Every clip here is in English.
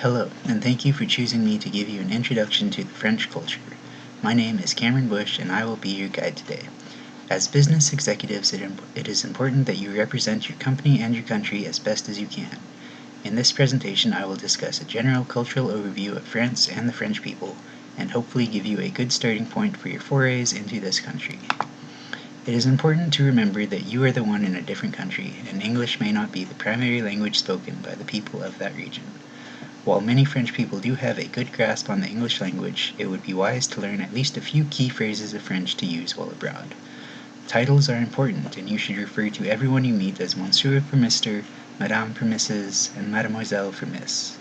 Hello, and thank you for choosing me to give you an introduction to the French culture. My name is Cameron Bush, and I will be your guide today. As business executives, it is important that you represent your company and your country as best as you can. In this presentation, I will discuss a general cultural overview of France and the French people, and hopefully give you a good starting point for your forays into this country. It is important to remember that you are the one in a different country, and English may not be the primary language spoken by the people of that region. While many French people do have a good grasp on the English language, it would be wise to learn at least a few key phrases of French to use while abroad. Titles are important, and you should refer to everyone you meet as Monsieur for Mr., Madame for Mrs., and Mademoiselle for Miss.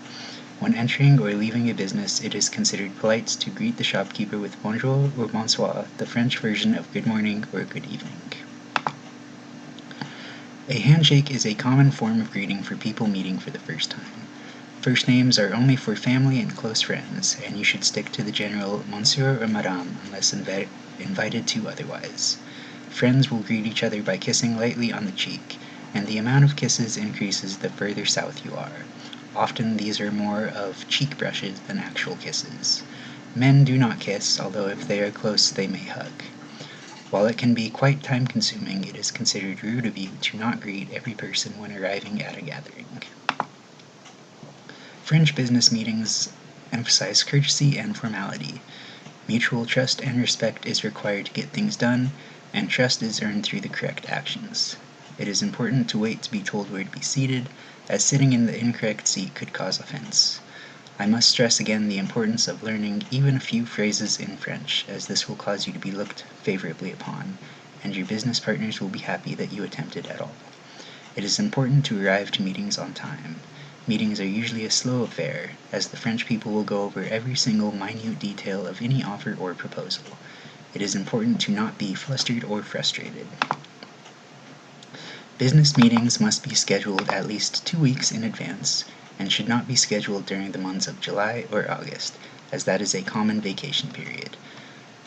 When entering or leaving a business, it is considered polite to greet the shopkeeper with bonjour or bonsoir, the French version of good morning or good evening. A handshake is a common form of greeting for people meeting for the first time. First names are only for family and close friends, and you should stick to the general Monsieur or Madame unless invited to otherwise. Friends will greet each other by kissing lightly on the cheek, and the amount of kisses increases the further south you are. Often these are more of cheek brushes than actual kisses. Men do not kiss, although if they are close they may hug. While it can be quite time-consuming, it is considered rude of you to not greet every person when arriving at a gathering. French business meetings emphasize courtesy and formality. Mutual trust and respect is required to get things done, and trust is earned through the correct actions. It is important to wait to be told where to be seated, as sitting in the incorrect seat could cause offense. I must stress again the importance of learning even a few phrases in French, as this will cause you to be looked favorably upon, and your business partners will be happy that you attempted at all. It is important to arrive to meetings on time. Meetings are usually a slow affair, as the French people will go over every single minute detail of any offer or proposal. It is important to not be flustered or frustrated. Business meetings must be scheduled at least 2 weeks in advance, and should not be scheduled during the months of July or August, as that is a common vacation period.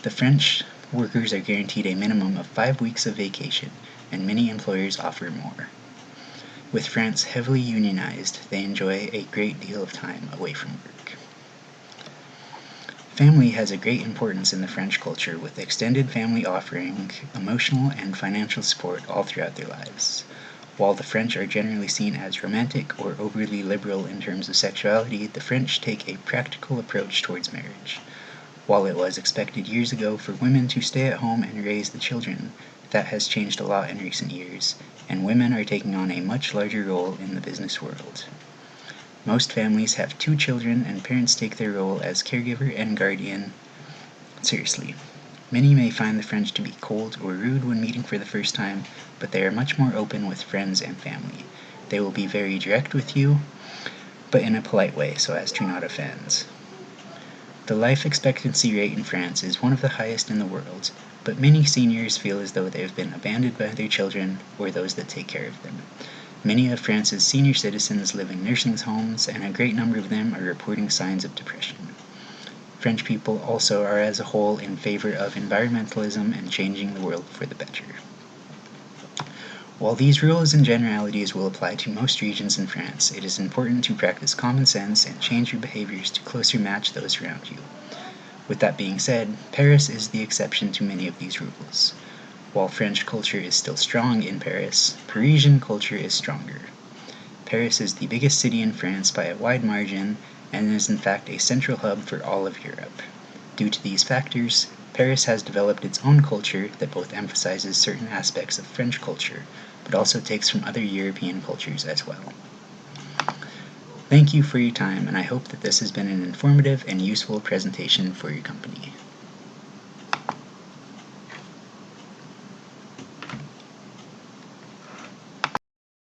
The French workers are guaranteed a minimum of 5 weeks of vacation, and many employers offer more. With France heavily unionized, they enjoy a great deal of time away from work. Family has a great importance in the French culture, with extended family offering emotional and financial support all throughout their lives. While the French are generally seen as romantic or overly liberal in terms of sexuality, the French take a practical approach towards marriage. While it was expected years ago for women to stay at home and raise the children, that has changed a lot in recent years, and women are taking on a much larger role in the business world. Most families have 2 children, and parents take their role as caregiver and guardian seriously. Many may find the French to be cold or rude when meeting for the first time, but they are much more open with friends and family. They will be very direct with you, but in a polite way so as to not offend. The life expectancy rate in France is one of the highest in the world, but many seniors feel as though they have been abandoned by their children or those that take care of them. Many of France's senior citizens live in nursing homes, and a great number of them are reporting signs of depression. French people also are as a whole in favor of environmentalism and changing the world for the better. While these rules and generalities will apply to most regions in France, it is important to practice common sense and change your behaviors to closer match those around you. With that being said, Paris is the exception to many of these rules. While French culture is still strong in Paris, Parisian culture is stronger. Paris is the biggest city in France by a wide margin, and is in fact a central hub for all of Europe. Due to these factors, Paris has developed its own culture that both emphasizes certain aspects of French culture, but also takes from other European cultures as well. Thank you for your time, and I hope that this has been an informative and useful presentation for your company.